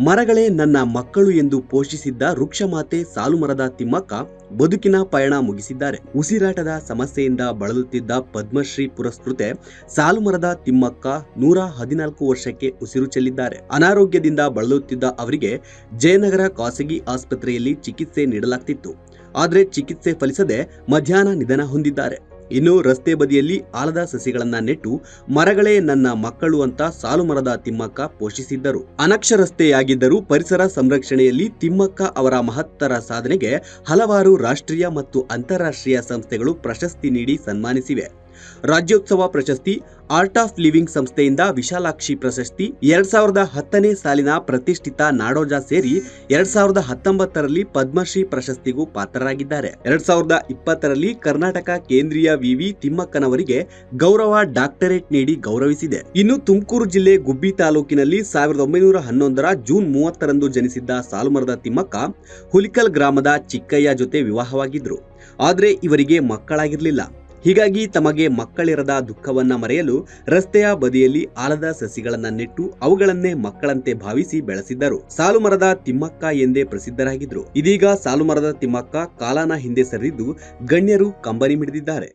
ಮರಗಳೇ ನನ್ನ ಮಕ್ಕಳು ಎಂದು ಪೋಷಿಸಿದ್ದ ವೃಕ್ಷಮಾತೆ ಸಾಲುಮರದ ತಿಮ್ಮಕ್ಕ ಬದುಕಿನ ಪಯಣ ಮುಗಿಸಿದ್ದಾರೆ. ಉಸಿರಾಟದ ಸಮಸ್ಯೆಯಿಂದ ಬಳಲುತ್ತಿದ್ದ ಪದ್ಮಶ್ರೀ ಪುರಸ್ಕೃತೆ ಸಾಲುಮರದ ತಿಮ್ಮಕ್ಕ 114 ವರ್ಷಕ್ಕೆ ಉಸಿರು ಚೆಲ್ಲಿದ್ದಾರೆ. ಅನಾರೋಗ್ಯದಿಂದ ಬಳಲುತ್ತಿದ್ದ ಅವರಿಗೆ ಜಯನಗರ ಖಾಸಗಿ ಆಸ್ಪತ್ರೆಯಲ್ಲಿ ಚಿಕಿತ್ಸೆ ನೀಡಲಾಗ್ತಿತ್ತು. ಆದರೆ ಚಿಕಿತ್ಸೆ ಫಲಿಸದೆ ಮಧ್ಯಾಹ್ನ ನಿಧನ ಹೊಂದಿದ್ದಾರೆ. ಇನ್ನು ರಸ್ತೆ ಬದಿಯಲ್ಲಿ ಆಲದ ಸಸಿಗಳನ್ನ ನೆಟ್ಟು ಮರಗಳೇ ನನ್ನ ಮಕ್ಕಳು ಅಂತ ಸಾಲುಮರದ ತಿಮ್ಮಕ್ಕ ಪೋಷಿಸಿದ್ದರು. ಅನಕ್ಷರಸ್ಥೆಯಾಗಿದ್ದರೂ ಪರಿಸರ ಸಂರಕ್ಷಣೆಯಲ್ಲಿ ತಿಮ್ಮಕ್ಕ ಅವರ ಮಹತ್ತರ ಸಾಧನೆಗೆ ಹಲವಾರು ರಾಷ್ಟ್ರೀಯ ಮತ್ತು ಅಂತಾರಾಷ್ಟ್ರೀಯ ಸಂಸ್ಥೆಗಳು ಪ್ರಶಸ್ತಿ ನೀಡಿ ಸನ್ಮಾನಿಸಿವೆ. ರಾಜ್ಯೋತ್ಸವ ಪ್ರಶಸ್ತಿ, ಆರ್ಟ್ ಆಫ್ ಲಿವಿಂಗ್ ಸಂಸ್ಥೆಯಿಂದ ವಿಶಾಲಾಕ್ಷಿ ಪ್ರಶಸ್ತಿ, 2010ನೇ ಸಾಲಿನ ಪ್ರತಿಷ್ಠಿತ ನಾಡೋಜ ಸೇರಿ 2019ರಲ್ಲಿ ಪದ್ಮಶ್ರೀ ಪ್ರಶಸ್ತಿಗೂ ಪಾತ್ರರಾಗಿದ್ದಾರೆ. 2020ರಲ್ಲಿ ಕರ್ನಾಟಕ ಕೇಂದ್ರೀಯ ವಿವಿ ತಿಮ್ಮಕ್ಕನವರಿಗೆ ಗೌರವ ಡಾಕ್ಟರೇಟ್ ನೀಡಿ ಗೌರವಿಸಿದೆ. ಇನ್ನು ತುಮಕೂರು ಜಿಲ್ಲೆ ಗುಬ್ಬಿ ತಾಲೂಕಿನಲ್ಲಿ 1911ರ ಜೂನ್ 30ರಂದು ಜನಿಸಿದ್ದ ಸಾಲುಮರದ ತಿಮ್ಮಕ್ಕ ಹುಲಿಕಲ್ ಗ್ರಾಮದ ಚಿಕ್ಕಯ್ಯ ಜೊತೆ ವಿವಾಹವಾಗಿದ್ರು. ಆದರೆ ಇವರಿಗೆ ಮಕ್ಕಳಾಗಿರಲಿಲ್ಲ. ಹೀಗಾಗಿ ತಮಗೆ ಮಕ್ಕಳಿರದ ದುಃಖವನ್ನ ಮರೆಯಲು ರಸ್ತೆಯ ಬದಿಯಲ್ಲಿ ಆಲದ ಸಸಿಗಳನ್ನ ನೆಟ್ಟು ಅವುಗಳನ್ನೇ ಮಕ್ಕಳಂತೆ ಭಾವಿಸಿ ಬೆಳೆಸಿದ್ದರು. ಸಾಲುಮರದ ತಿಮ್ಮಕ್ಕ ಎಂದೇ ಪ್ರಸಿದ್ಧರಾಗಿದ್ರು. ಇದೀಗ ಸಾಲುಮರದ ತಿಮ್ಮಕ್ಕ ಕಾಲನ ಹಿಂದೆ ಸರಿದು ಗಣ್ಯರು ಕಂಬನಿ ಮಿಡಿದಿದ್ದಾರೆ.